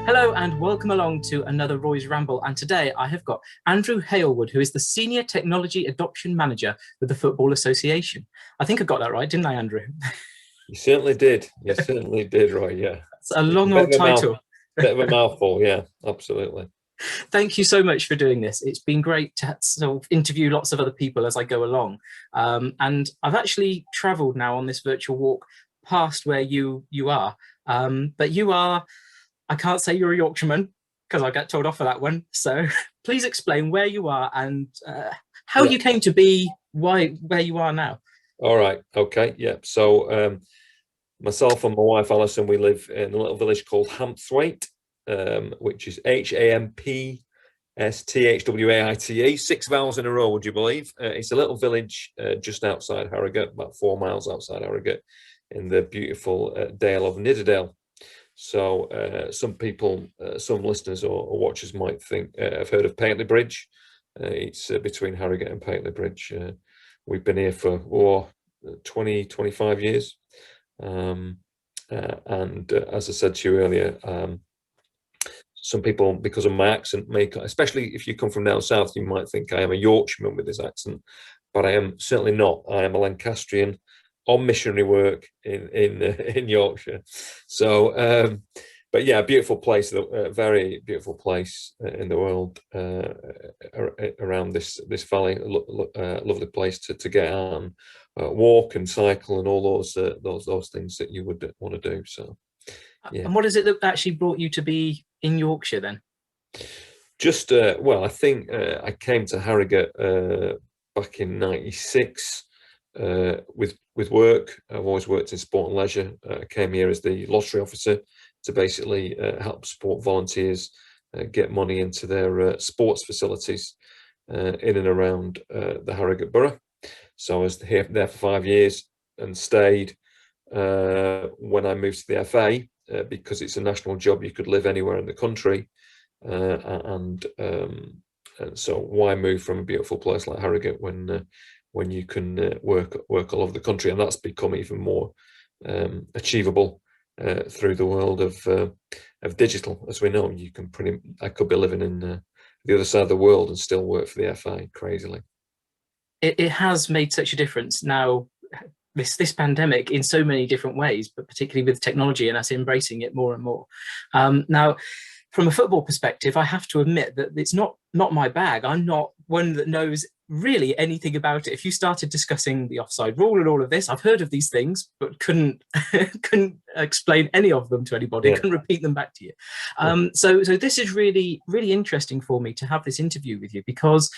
Hello and welcome along to another Roy's Ramble. And today I have got Andrew Hailwood, who is the Senior Technology Adoption Manager with the Football Association. I think I got that right, didn't I, Andrew? You certainly did. You certainly did, Roy. Yeah. It's a long old title. Bit of a mouthful. Yeah, absolutely. Thank you so much for doing this. It's been great to sort of interview lots of other people as I go along. And I've actually travelled now on this virtual walk past where you are. But you are, I can't say you're a Yorkshireman because I get told off for that one. So please explain where you are and how you came to be where you are now. All right. Okay. Yeah. So myself and my wife Alison, we live in a little village called Hampthwaite, which is Hampsthwaite, 6 vowels in a row, would you believe? It's a little village just outside Harrogate, about 4 miles outside Harrogate, in the beautiful Dale of Nidderdale. So some people, some listeners or watchers might think have heard of Paisley Bridge. It's between Harrogate and Paisley Bridge. We've been here for 20, 25 years. And as I said to you earlier, some people, because of my accent, especially if you come from down south, you might think I am a Yorkshireman with this accent, but I am certainly not. I am a Lancastrian on missionary work in Yorkshire. So, but yeah, beautiful place, a very beautiful place in the world around this valley. Lovely place to get out and walk and cycle and all those things that you would want to do. So, yeah. And what is it that actually brought you to be in Yorkshire then? Just well, I think I came to Harrogate back in '96 with work. I've always worked in sport and leisure. I came here as the lottery officer to basically help sport volunteers get money into their sports facilities in and around the Harrogate borough. So I was here there for 5 years and stayed. When I moved to the FA, because it's a national job, you could live anywhere in the country, and so why move from a beautiful place like Harrogate when you can work all over the country? And that's become even more achievable through the world of digital. As we know, I could be living in the other side of the world and still work for the FA, crazily. It has made such a difference now, this pandemic, in so many different ways, but particularly with technology and us embracing it more and more. Now, from a football perspective, I have to admit that it's not my bag. I'm not one that knows really anything about it. If you started discussing the offside rule and all of this, I've heard of these things, but couldn't explain any of them to anybody, couldn't repeat them back to you. So this is really, really interesting for me to have this interview with you, because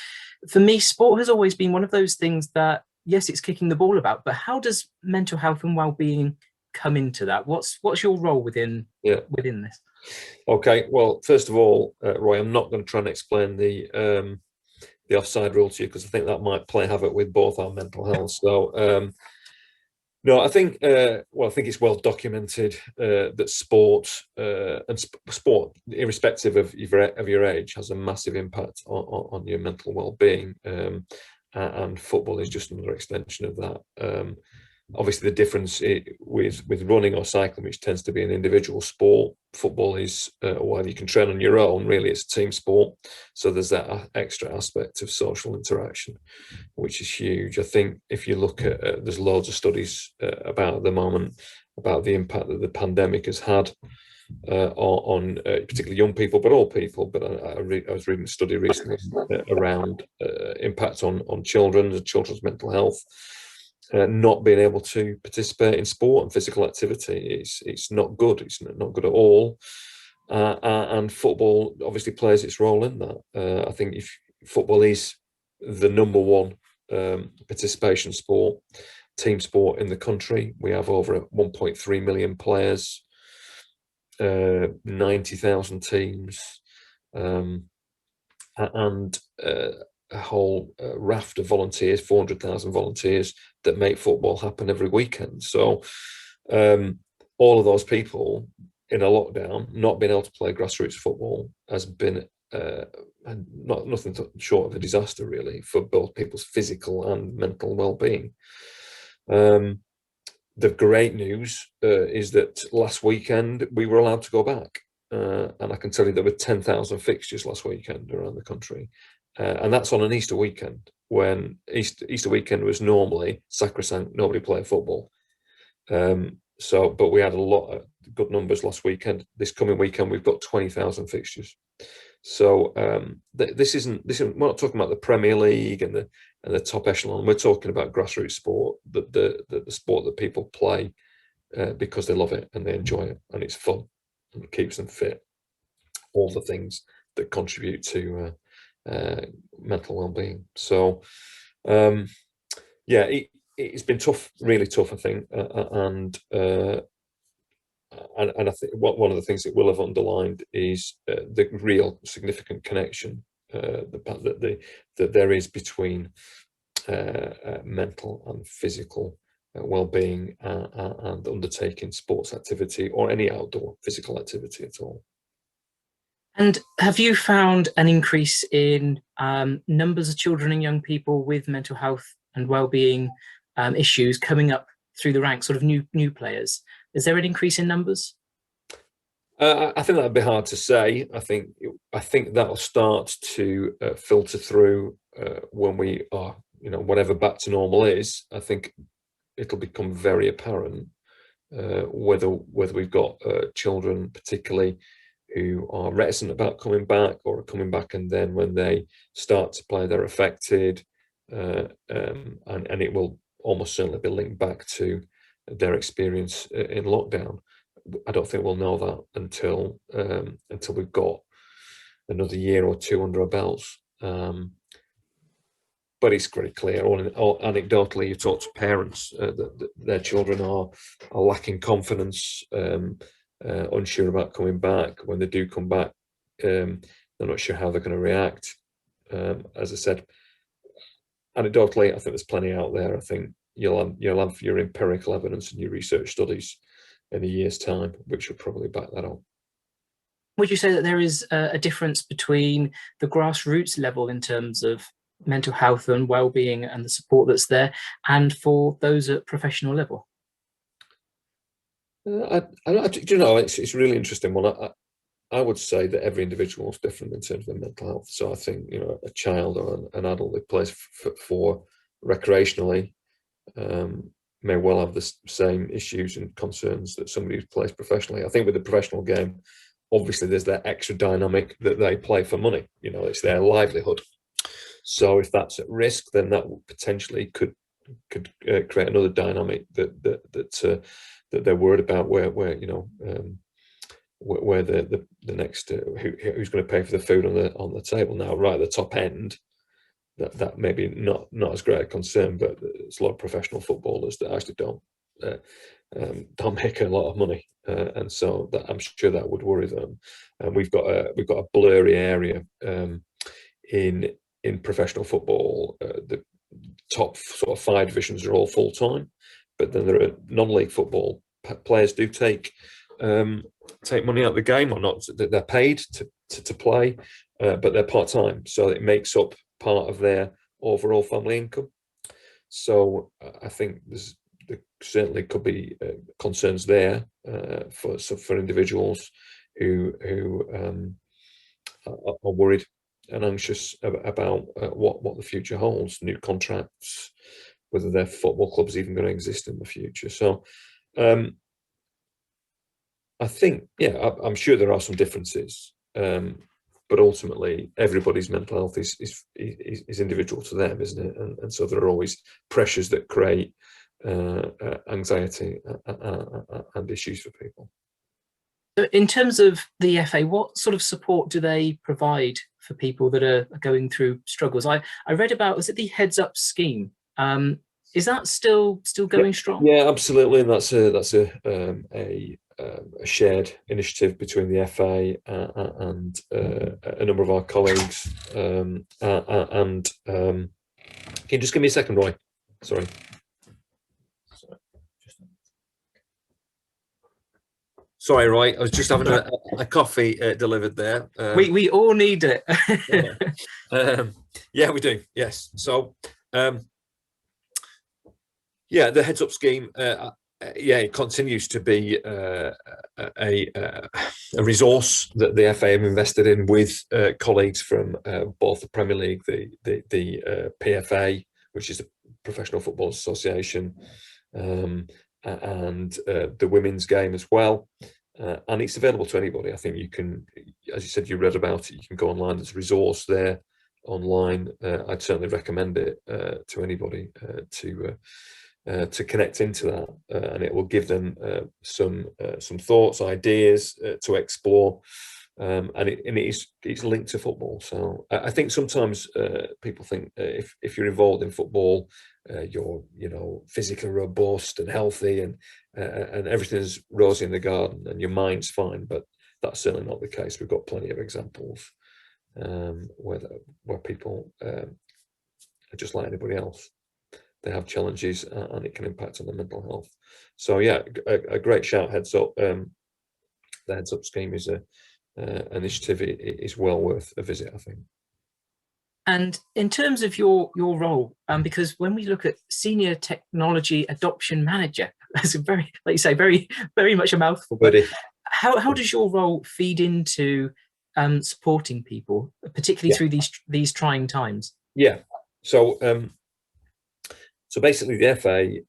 for me, sport has always been one of those things that, yes, it's kicking the ball about, but how does mental health and well-being come into that? What's your role within this? Okay, well, first of all, Roy, I'm not going to try and explain the offside rule to you, because I think that might play havoc with both our mental health. So, no, I think it's well documented that sport sport, irrespective of your age, has a massive impact on your mental well-being, and football is just another extension of that. Obviously, the difference with running or cycling, which tends to be an individual sport, football is, while you can train on your own, really it's a team sport. So there's that extra aspect of social interaction, which is huge. I think if you look at, there's loads of studies about at the moment about the impact that the pandemic has had on particularly young people, but all people. But I was reading a study recently around impact on children and children's mental health. Not being able to participate in sport and physical activity, it's not good. It's not good at all. And football obviously plays its role in that. I think if football is the number one participation sport, team sport in the country. We have over 1.3 million players, 90,000 teams, and a whole raft of volunteers, 400,000 volunteers that make football happen every weekend. So all of those people in a lockdown, not being able to play grassroots football has been nothing short of a disaster, really, for both people's physical and mental well-being. The great news is that last weekend we were allowed to go back. and I can tell you there were 10,000 fixtures last weekend around the country, and that's on an Easter weekend, when Easter weekend was normally sacrosanct, nobody playing football. But we had a lot of good numbers last weekend. This coming weekend, we've got 20,000 fixtures. So this isn't we're not talking about the Premier League and the top echelon. We're talking about grassroots sport, the sport that people play because they love it and they enjoy it and it's fun and it keeps them fit. All the things that contribute to mental well-being. So it's been tough, really tough, I think, and I think one of the things it will have underlined is the real significant connection that there is between mental and physical well-being and undertaking sports activity or any outdoor physical activity at all. And have you found an increase in numbers of children and young people with mental health and well-being issues coming up through the ranks, sort of new players? Is there an increase in numbers? I think that'd be hard to say. I think that'll start to filter through when we are, whatever back to normal is. I think it'll become very apparent whether we've got children particularly who are reticent about coming back or are coming back, and then when they start to play, they're affected, and it will almost certainly be linked back to their experience in lockdown. I don't think we'll know that until we've got another year or two under our belts. But it's very clear, or anecdotally, you talk to parents that their children are lacking confidence, unsure about coming back. When they do come back, they're not sure how they're going to react. As I said, anecdotally, I think there's plenty out there. I think you'll have your empirical evidence and your research studies in a year's time, which will probably back that up. Would you say that there is a difference between the grassroots level in terms of mental health and well-being and the support that's there, and for those at professional level? It's a really interesting one. I would say that every individual is different in terms of their mental health. So I think a child or an adult that plays for recreationally may well have the same issues and concerns that somebody who plays professionally. I think with the professional game, obviously there's that extra dynamic that they play for money. It's their livelihood. So if that's at risk, then that potentially could create another dynamic that they're worried about, where the next who's going to pay for the food on the table. Now, right at the top end, that may be not as great a concern, but there's a lot of professional footballers that actually don't make a lot of money, and so that I'm sure that would worry them. And we've got a blurry area in professional football. The top sort of 5 divisions are all full time, but then there are non-league football players do take money out of the game, or not. They're paid to play, but they're part time, so it makes up part of their overall family income. So I think there certainly could be concerns there for individuals who are worried and anxious about what the future holds, new contracts, whether their football club's even going to exist in the future. So I think, I'm sure there are some differences, but ultimately everybody's mental health is individual to them, isn't it? And so there are always pressures that create anxiety and issues for people. In terms of the FA, what sort of support do they provide for people that are going through struggles? I read about, was it the Heads Up scheme? Is that still going strong? Yeah, absolutely, and that's a shared initiative between the FA and a number of our colleagues. Can you just give me a second, Roy? Sorry. Sorry, Roy. I was just having a coffee delivered there. We all need it. Yeah, we do. Yes. So, the Heads Up scheme. yeah, it continues to be a resource that the FA have invested in with colleagues from both the Premier League, the PFA, which is the Professional Football Association, and the women's game as well. And it's available to anybody. I think you can, as you said, you read about it, you can go online. There's a resource there online. I'd certainly recommend it to anybody to connect into that, and it will give them some thoughts, ideas to explore, and it's linked to football. So I think sometimes people think if you're involved in football, you're physically robust and healthy, and everything's rosy in the garden, and your mind's fine. But that's certainly not the case. We've got plenty of examples where people are just like anybody else. They have challenges, and it can impact on their mental health. So yeah, a great shout. Heads Up, the Heads Up scheme is a initiative. It is well worth a visit, I think. And in terms of your role, because when we look at Senior Technology Adoption Manager, that's a very, like you say, very, very much a mouthful. But how does your role feed into supporting people, particularly through these trying times? Yeah. So basically, the FA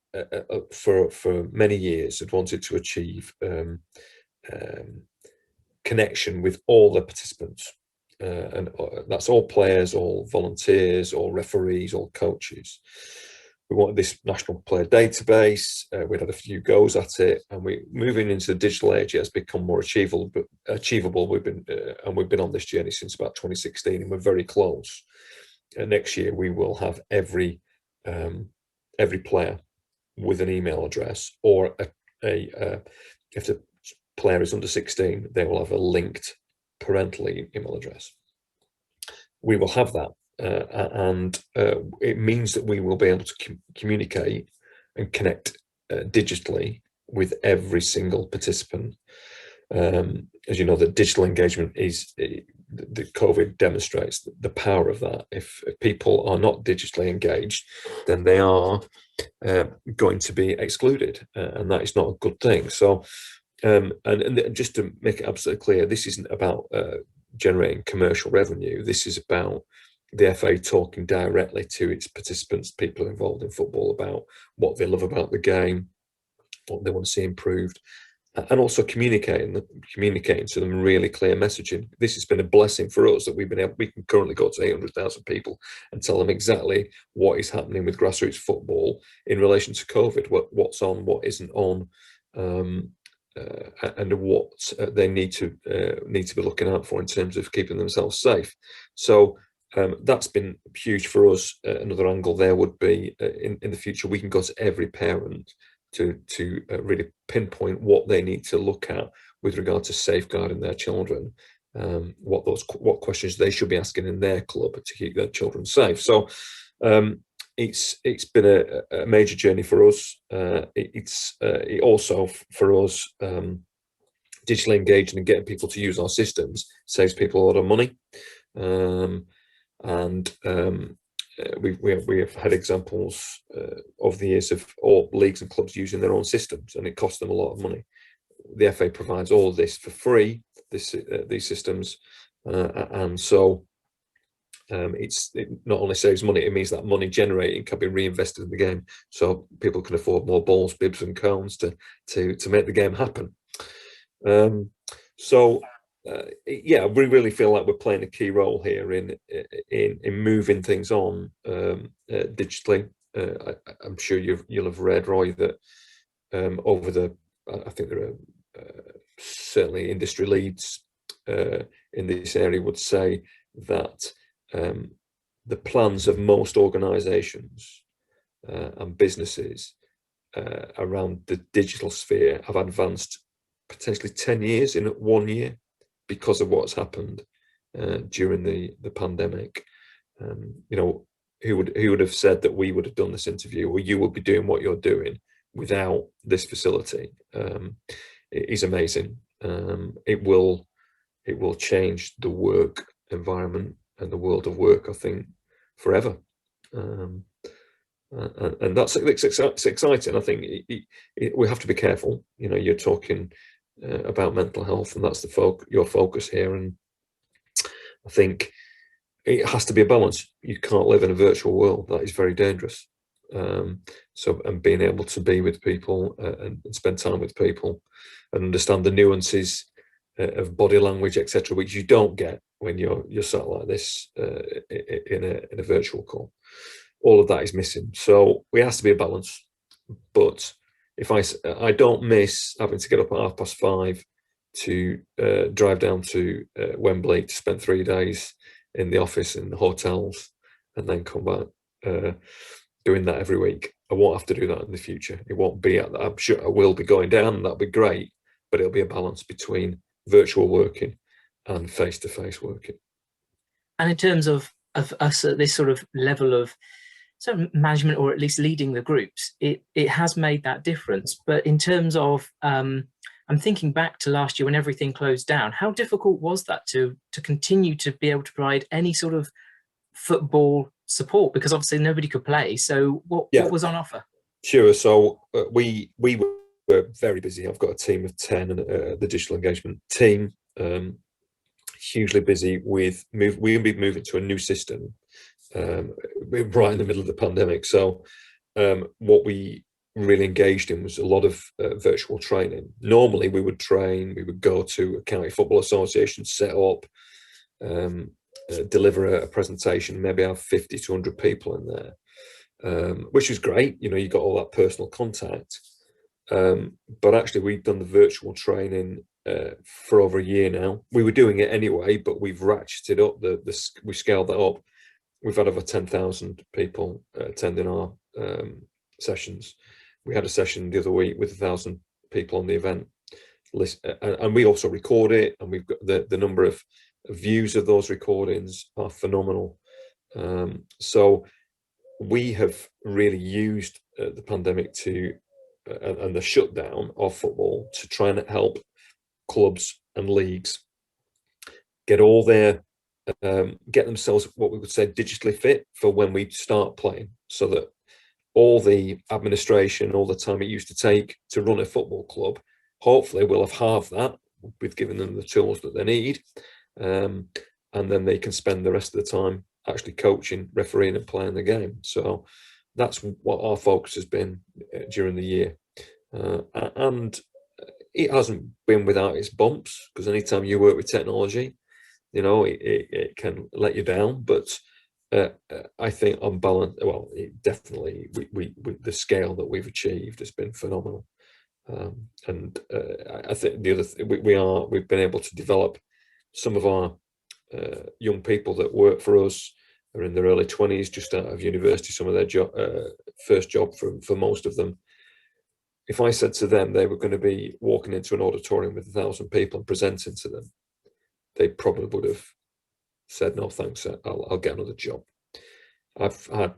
for many years had wanted to achieve connection with all the participants, and that's all players, all volunteers, all referees, all coaches. We wanted this national player database. We'd had a few goes at it, and we're moving into the digital age. It has become more achievable. We've been on this journey since about 2016, and we're very close. Next year, we will have every player with an email address, or if the player is under 16, they will have a linked parental email address. We will have that, and it means that we will be able to communicate and connect digitally with every single participant. As you know, the digital engagement is the COVID demonstrates the power of that. If people are not digitally engaged, then they are going to be excluded, and that is not a good thing. So, and just to make it absolutely clear, this isn't about generating commercial revenue. This is about the FA talking directly to its participants, people involved in football, about what they love about the game, what they want to see improved, and also communicating to them really clear messaging. This has been a blessing for us that we can currently go to 800,000 people and tell them exactly what is happening with grassroots football in relation to COVID, what's on, what isn't on, and what they need to be looking out for in terms of keeping themselves safe. So that's been huge for us. Another angle there would be in the future, we can go to every parent to really pinpoint what they need to look at with regard to safeguarding their children, what questions they should be asking in their club to keep their children safe. So it's been a major journey for us. It also for us, digitally engaging and getting people to use our systems saves people a lot of money, we have had examples of the years of all leagues and clubs using their own systems, and it costs them a lot of money. The FA provides all of this for free, these systems, and so it not only saves money, it means that money generated can be reinvested in the game, so people can afford more balls, bibs, and cones to make the game happen. Yeah, we really feel like we're playing a key role here in moving things on digitally. I'm sure you'll have read, Roy, that I think there are certainly industry leads in this area would say that the plans of most organisations and businesses around the digital sphere have advanced potentially 10 years in 1 year, because of what's happened during the pandemic. Who would have said that we would have done this interview, or you would be doing what you're doing without this facility? It is amazing. It will change the work environment and the world of work, I think, forever. and that's it's exciting. I think we have to be careful. You know, you're talking about mental health, and that's your focus here. And I think it has to be a balance. You can't live in a virtual world. That is very dangerous. And being able to be with people and spend time with people and understand the nuances of body language, etc., which you don't get when you're sat like this in a virtual call. All of that is missing. So it has to be a balance. But if I don't miss having to get up at 5:30 to drive down to Wembley to spend 3 days in the office in the hotels and then come back. Doing that every week. I won't have to do that in the future. It won't be at that. I'm sure I will be going down, and that'll be great, but it'll be a balance between virtual working and face-to-face working. And in terms of us at this sort of level of management, or at least leading the groups, it has made that difference. But in terms of I'm thinking back to last year when everything closed down, how difficult was that to continue to be able to provide any sort of football support, because obviously nobody could play? So what was on offer? Sure. So we were very busy. I've got a team of 10, and the digital engagement team, hugely busy with we'll be moving to a new system right in the middle of the pandemic. So what we really engaged in was a lot of virtual training. Normally we would go to a county football association, set up, deliver a presentation, maybe have 50 to 100 people in there, which is great. You know, you got all that personal contact. But actually we've done the virtual training for over a year now. We were doing it anyway, but we've ratcheted up we scaled that up. We've had over 10,000 people attending our sessions. We had a session the other week with 1,000 people on the event list, and we also record it, and we've got the number of views of those recordings are phenomenal. So we have really used the pandemic and the shutdown of football to try and help clubs and leagues get themselves, what we would say, digitally fit for when we start playing, so that all the administration, all the time it used to take to run a football club, hopefully we'll have halved that. We've given them the tools that they need, and then they can spend the rest of the time actually coaching, refereeing, and playing the game. So that's what our focus has been during the year, and it hasn't been without its bumps, because anytime you work with technology, you know, it can let you down. But I think on balance, well, definitely the scale that we've achieved has been phenomenal. And I think the other we've been able to develop some of our young people that work for us are in their early 20s, just out of university, some of their first job for most of them. If I said to them they were going to be walking into an auditorium with 1,000 people and presenting to them, they probably would have said, no thanks, I'll get another job. I've had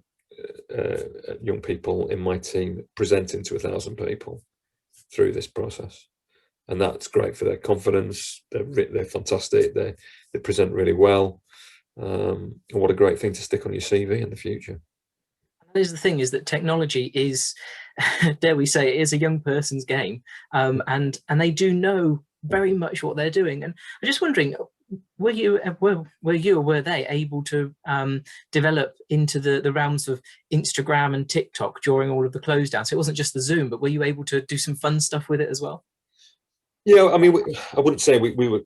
young people in my team presenting to 1,000 people through this process, and that's great for their confidence. They're fantastic. They present really well. And what a great thing to stick on your CV in the future. Here's the thing: is that technology is, dare we say, it is a young person's game, and they do know very much what they're doing. And I'm just wondering, were you or were they able to develop into the realms of Instagram and TikTok during all of the close down? So it wasn't just the Zoom, but were you able to do some fun stuff with it as well? Yeah, I mean, I wouldn't say we were.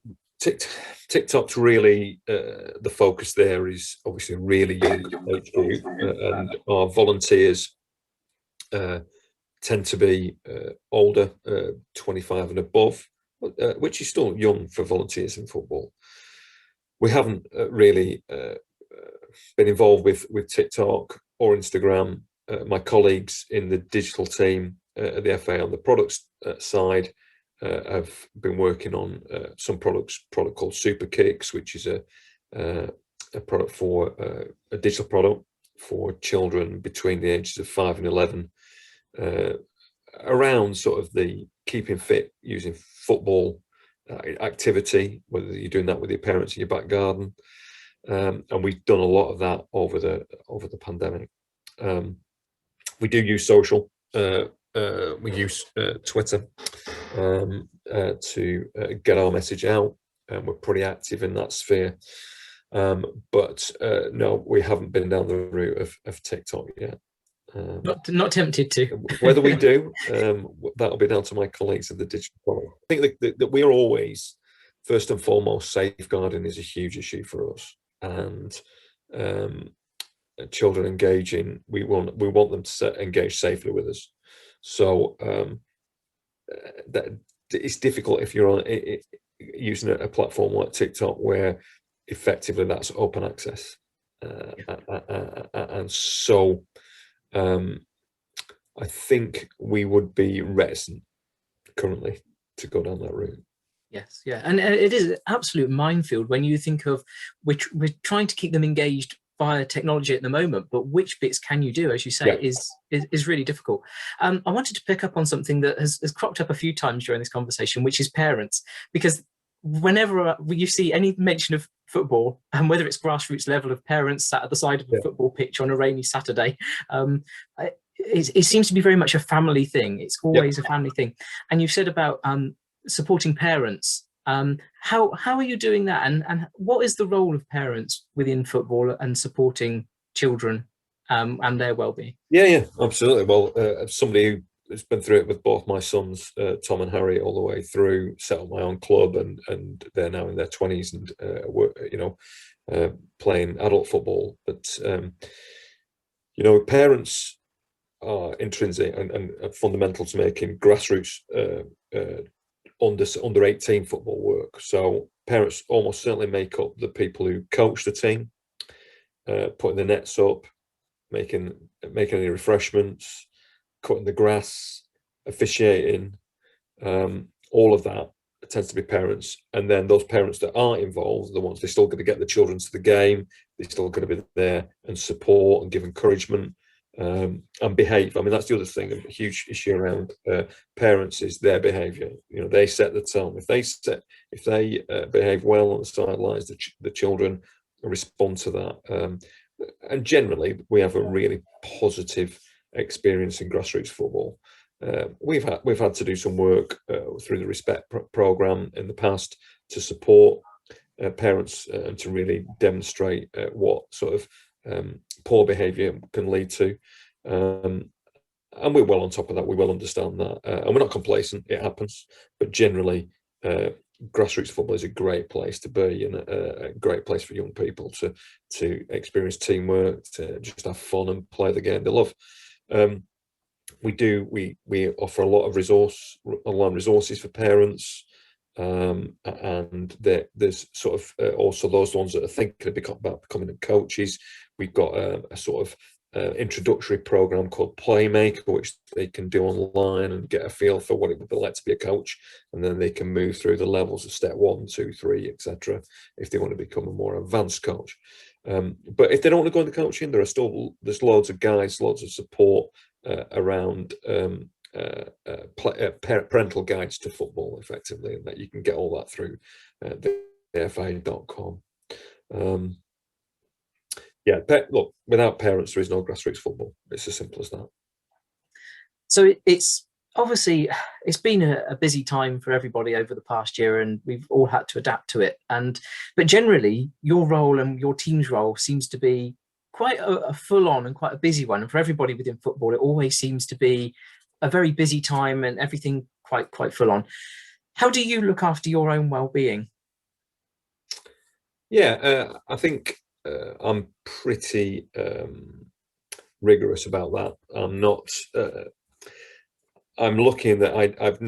TikTok's really the focus there is obviously really young age group, and our volunteers tend to be older, 25 and above, which is still young for volunteers in football. We haven't really been involved with TikTok or Instagram. My colleagues in the digital team at the FA on the products side have been working on some product called Super Kicks, which is a product for a digital product for children between the ages of 5 and 11, around sort of the keeping fit using football activity, whether you're doing that with your parents in your back garden, and we've done a lot of that over the pandemic. We do use social. We use Twitter to get our message out, and we're pretty active in that sphere. But no, we haven't been down the route of TikTok yet. Not tempted to. Whether we do, that'll be down to my colleagues in the digital product. I think that we're always, first and foremost, safeguarding is a huge issue for us, and children engaging, we want them to engage safely with us. So that it's difficult if you're on using a platform like TikTok, where effectively that's open access, and so I think we would be reticent currently to go down that route. Yes, yeah, and it is an absolute minefield when you think of we're trying to keep them engaged via technology at the moment, but which bits can you do, as you say, is really difficult. I wanted to pick up on something that has cropped up a few times during this conversation, which is parents, because whenever you see any mention of football, and whether it's grassroots level of parents sat at the side of a football pitch on a rainy Saturday, it seems to be very much a family thing. It's always a family thing. And you said about supporting parents. How are you doing that, and what is the role of parents within football and supporting children and their well-being? Yeah, absolutely. Well, as somebody who's been through it with both my sons, Tom and Harry, all the way through, set up my own club, and they're now in their 20s and playing adult football. But parents are intrinsic and fundamental to making grassroots under 18 football work. So parents almost certainly make up the people who coach the team, putting the nets up, making any refreshments, cutting the grass, officiating, all of that tends to be parents. And then those parents that aren't involved, the ones they're still going to get the children to the game, they're still going to be there and support and give encouragement, and behave. I mean, that's the other thing, a huge issue around parents is their behaviour. They set the tone. If they behave well on the sidelines, the children respond to that. And generally, we have a really positive experience in grassroots football. We've had to do some work through the Respect programme in the past to support parents and to really demonstrate what sort of poor behaviour can lead to, and we're well on top of that. We well understand that, and we're not complacent. It happens, but generally, grassroots football is a great place to be, and a great place for young people to experience teamwork, to just have fun and play the game they love. We offer a lot of online resources for parents, and there's sort of also those ones that are thinking about becoming coaches. We've got a sort of introductory program called Playmaker, which they can do online and get a feel for what it would be like to be a coach, and then they can move through the levels of step 1, 2, 3, etc. if they want to become a more advanced coach. But if they don't want to go into coaching, there's loads of guides, loads of support around parental guides to football, effectively, and that you can get all that through thefa.com. Look, without parents, there is no grassroots football. It's as simple as that. So it's obviously been a busy time for everybody over the past year, and we've all had to adapt to it. But generally, your role and your team's role seems to be quite a full-on and quite a busy one. And for everybody within football, it always seems to be a very busy time and everything quite full-on. How do you look after your own well-being? Yeah, I think I'm pretty rigorous about that. I'm not. I'm lucky in that I've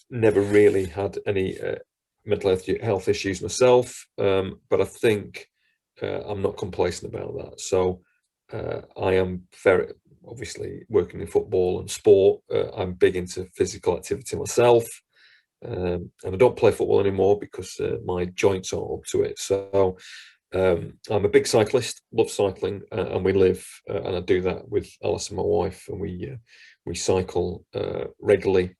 never really had any mental health issues myself, but I think I'm not complacent about that. So I am very obviously working in football and sport. I'm big into physical activity myself. And I don't play football anymore because my joints aren't up to it. So I'm a big cyclist, love cycling, and we live, and I do that with Alice and my wife, and we cycle regularly.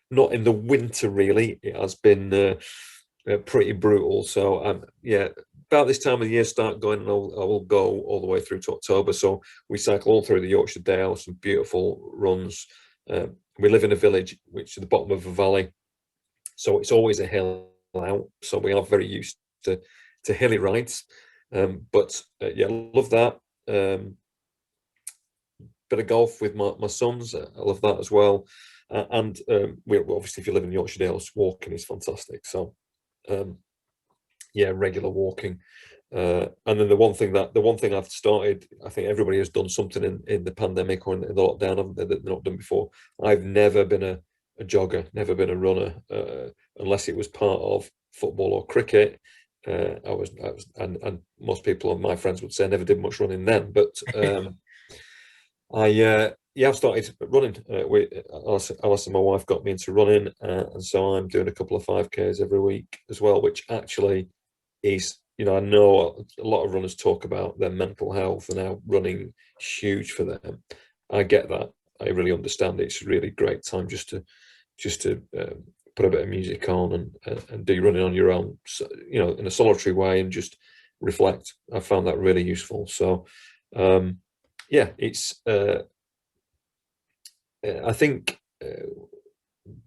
Not in the winter, really. It has been pretty brutal. So about this time of the year start going, and I will go all the way through to October. So we cycle all through the Yorkshire Dales, some beautiful runs. We live in a village which is at the bottom of a valley, so it's always a hill out. So we are very used to hilly rides. But yeah, love that. Bit of golf with my sons. I love that as well. And we obviously, if you live in Yorkshire Dales, walking is fantastic. So yeah, regular walking. And then the one thing I've started, I think everybody has done something in the pandemic or in the lockdown, haven't they, that they've not done before. I've never been a jogger, never been a runner, unless it was part of football or cricket. I was, and most people, my friends would say, I never did much running then. But I've started running. Alice and my wife got me into running, and so I'm doing a couple of 5Ks every week as well, which actually is, I know a lot of runners talk about their mental health and how running is huge for them. I get that. I really understand it. It's a really great time just to put a bit of music on and do running on your own, in a solitary way, and just reflect. I found that really useful. So yeah, it's I think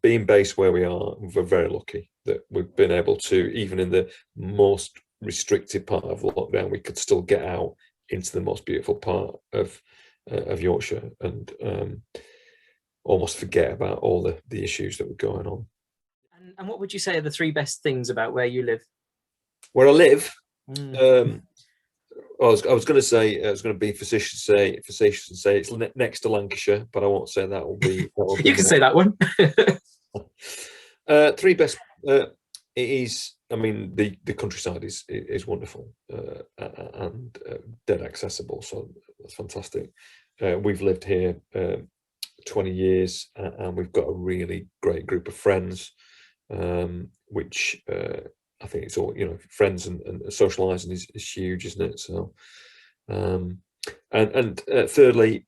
being based where we are, we're very lucky that we've been able to, even in the most restricted part of lockdown, we could still get out into the most beautiful part of Yorkshire and almost forget about all the issues that were going on. And what would you say are the 3 best things about where you live? Where I live, I was going to be facetious and say it's next to Lancashire, but I won't say that will be. You can say that one. 3 best. It is. I mean, the countryside is wonderful and dead accessible, so that's fantastic. We've lived here 20 years, and we've got a really great group of friends, which I think it's all, friends and socialising is huge, isn't it? So, and thirdly,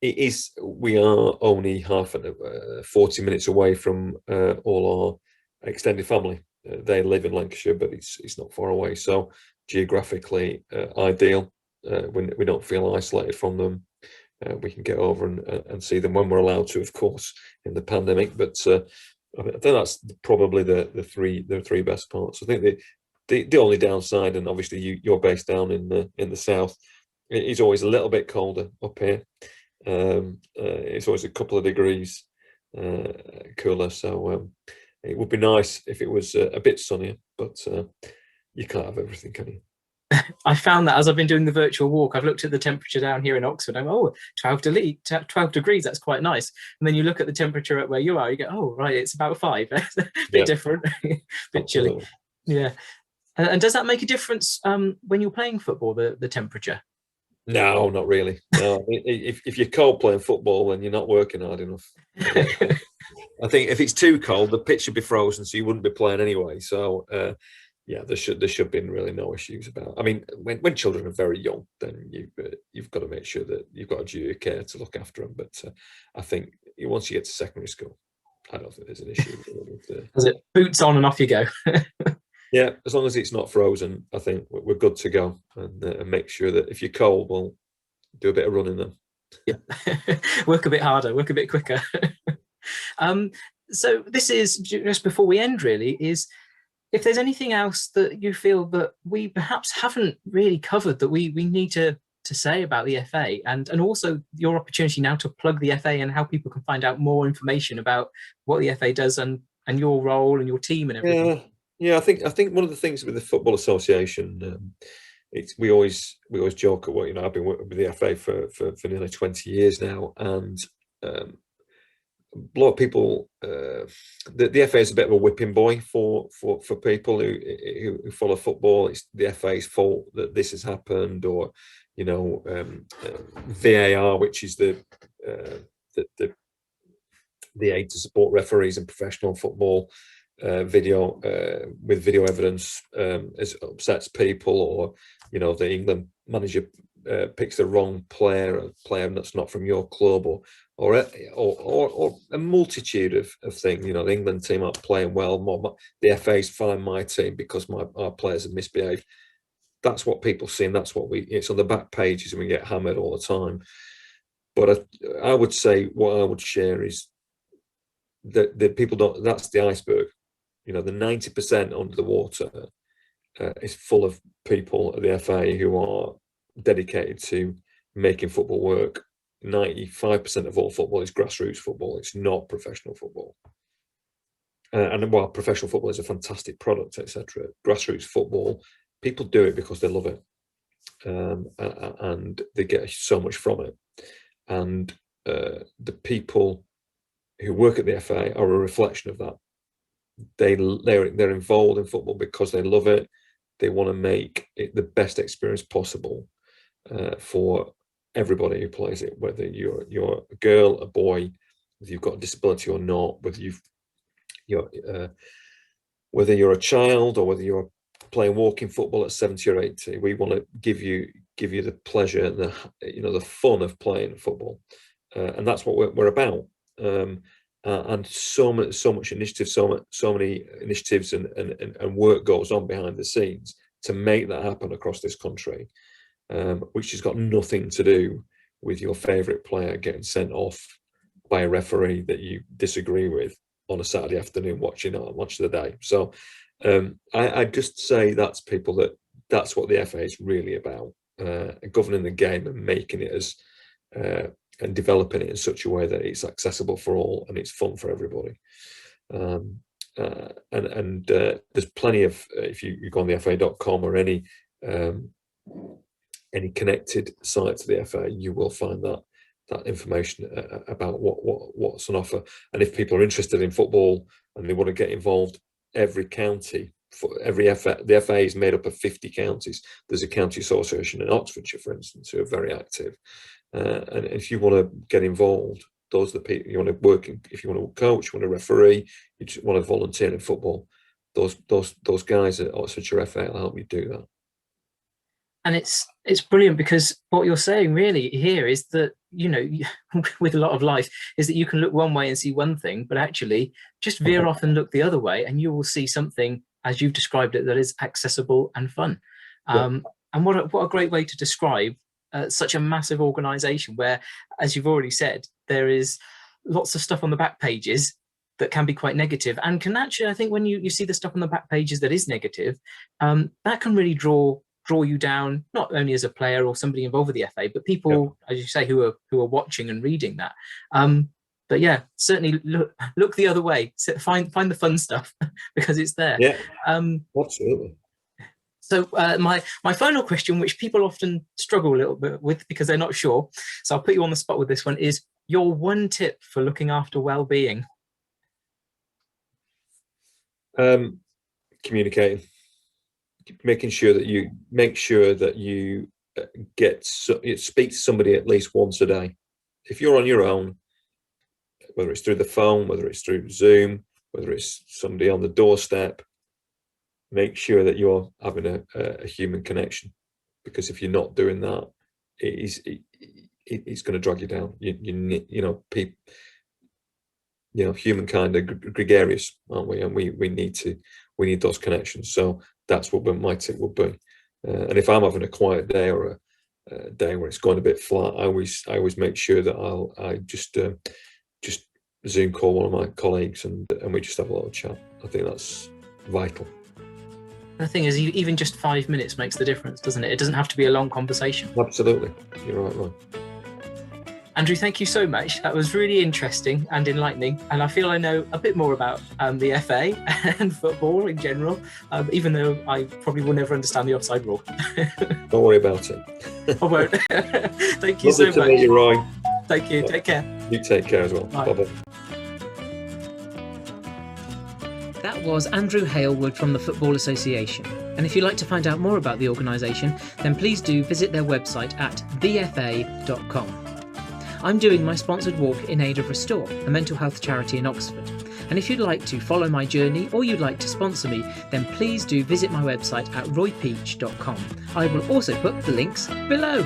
we are only 40 minutes away from all our extended family. They live in Lancashire, but it's not far away. So geographically ideal. We don't feel isolated from them. We can get over and see them when we're allowed to, of course, in the pandemic. But I think that's probably the three best parts. I think the only downside, and obviously you're based down in the south, it is always a little bit colder up here. It's always a couple of degrees cooler. So it would be nice if it was a bit sunnier, but you can't have everything, can you? I found that as I've been doing the virtual walk, I've looked at the temperature down here in Oxford. I'm 12 degrees, that's quite nice. And then you look at the temperature at where you are, you go, oh, right, it's about 5. Bit different, bit chilly. Yeah. And does that make a difference when you're playing football, the temperature? No, not really. No, if you're cold playing football, then you're not working hard enough. I think if it's too cold, the pitch should be frozen, so you wouldn't be playing anyway. So yeah, there should be really no issues about. I mean, when children are very young, then you've got to make sure that you've got a duty of care to look after them. But I think once you get to secondary school, I don't think there's an issue. As it boots on and off you go. Yeah, as long as it's not frozen, I think we're good to go. And make sure that if you're cold, we'll do a bit of running then. Yeah, work a bit harder, work a bit quicker. So this is just before we end, really, is if there's anything else that you feel that we perhaps haven't really covered that we need to say about the FA, and also your opportunity now to plug the FA and how people can find out more information about what the FA does and your role and your team and everything. Yeah, I think one of the things with the Football Association, we always joke at I've been working with the FA for nearly 20 years now, and a lot of people, the FA is a bit of a whipping boy for people who follow football. It's the FA's fault that this has happened, or VAR, which is the aid to support referees in professional football. Video with video evidence upsets people, or the England manager picks the wrong player, a player that's not from your club, or a multitude of things. The England team aren't playing well. The FA's fine my team because our players have misbehaved. that's what people see, and that's what it's on the back pages, and we get hammered all the time. But I would say what I would share is that the people don't. That's the iceberg. The 90% under the water is full of people at the FA who are dedicated to making football work. 95% of all football is grassroots football. It's not professional football. And while professional football is a fantastic product, etc., grassroots football, people do it because they love it, and they get so much from it. And the people who work at the FA are a reflection of that. They're involved in football because they love it. They want to make it the best experience possible for everybody who plays it, whether you're a girl, a boy, whether you've got a disability or not, whether you're a child or whether you're playing walking football at 70 or 80. We want to give you the pleasure and the fun of playing football, and that's what we're about. And so much initiative, so many initiatives and work goes on behind the scenes to make that happen across this country, which has got nothing to do with your favourite player getting sent off by a referee that you disagree with on a Saturday afternoon watching Match of the Day. So I just say that's what the FA is really about, governing the game and making it as and developing it in such a way that it's accessible for all and it's fun for everybody. And there's plenty of, if you go on the FA.com or any connected site to the FA, you will find that information about what's on offer. And if people are interested in football and they want to get involved, every county, the FA is made up of 50 counties. There's a county association in Oxfordshire, for instance, who are very active. And if you want to get involved, those are the people you want to work in. If you want to coach, you want to referee, you just want to volunteer in football, those guys at Oxfordshire FA will help you do that. And it's brilliant, because what you're saying really here is that, with a lot of life, is that you can look one way and see one thing, but actually just veer off and look the other way, and you will see something, as you've described it, that is accessible and fun. And what a great way to describe such a massive organisation where, as you've already said, there is lots of stuff on the back pages that can be quite negative, and can actually, I think, when you see the stuff on the back pages that is negative, that can really draw you down, not only as a player or somebody involved with the FA, but people, as you say, who are watching and reading that. But yeah, certainly look the other way. Find the fun stuff because it's there. Yeah, absolutely. So my final question, which people often struggle a little bit with because they're not sure, so I'll put you on the spot with this one, is your one tip for looking after well-being? Communicating. Making sure that you speak to somebody at least once a day. If you're on your own, whether it's through the phone, whether it's through Zoom, whether it's somebody on the doorstep, make sure that you're having a human connection, because if you're not doing that, it's going to drag you down. Humankind are gregarious, aren't we? And we need those connections. So that's what my tip would be. And if I'm having a quiet day or a day where it's going a bit flat, I always make sure that I just Zoom call one of my colleagues and we just have a little chat. I think that's vital. The thing is, even just 5 minutes makes the difference, doesn't it? It doesn't have to be a long conversation. Absolutely, you're right, Ryan. Andrew, thank you so much. That was really interesting and enlightening, and I feel I know a bit more about the FA and football in general, even though I probably will never understand the offside rule. Don't worry about it. I won't. Thank you so much. Lovely to meet you, Roy. Thank you. Take care. You take care as well. Bye-bye. That was Andrew Hailwood from the Football Association. And if you'd like to find out more about the organisation, then please do visit their website at thefa.com. I'm doing my sponsored walk in aid of Restore, a mental health charity in Oxford. And if you'd like to follow my journey or you'd like to sponsor me, then please do visit my website at roypeach.com. I will also put the links below.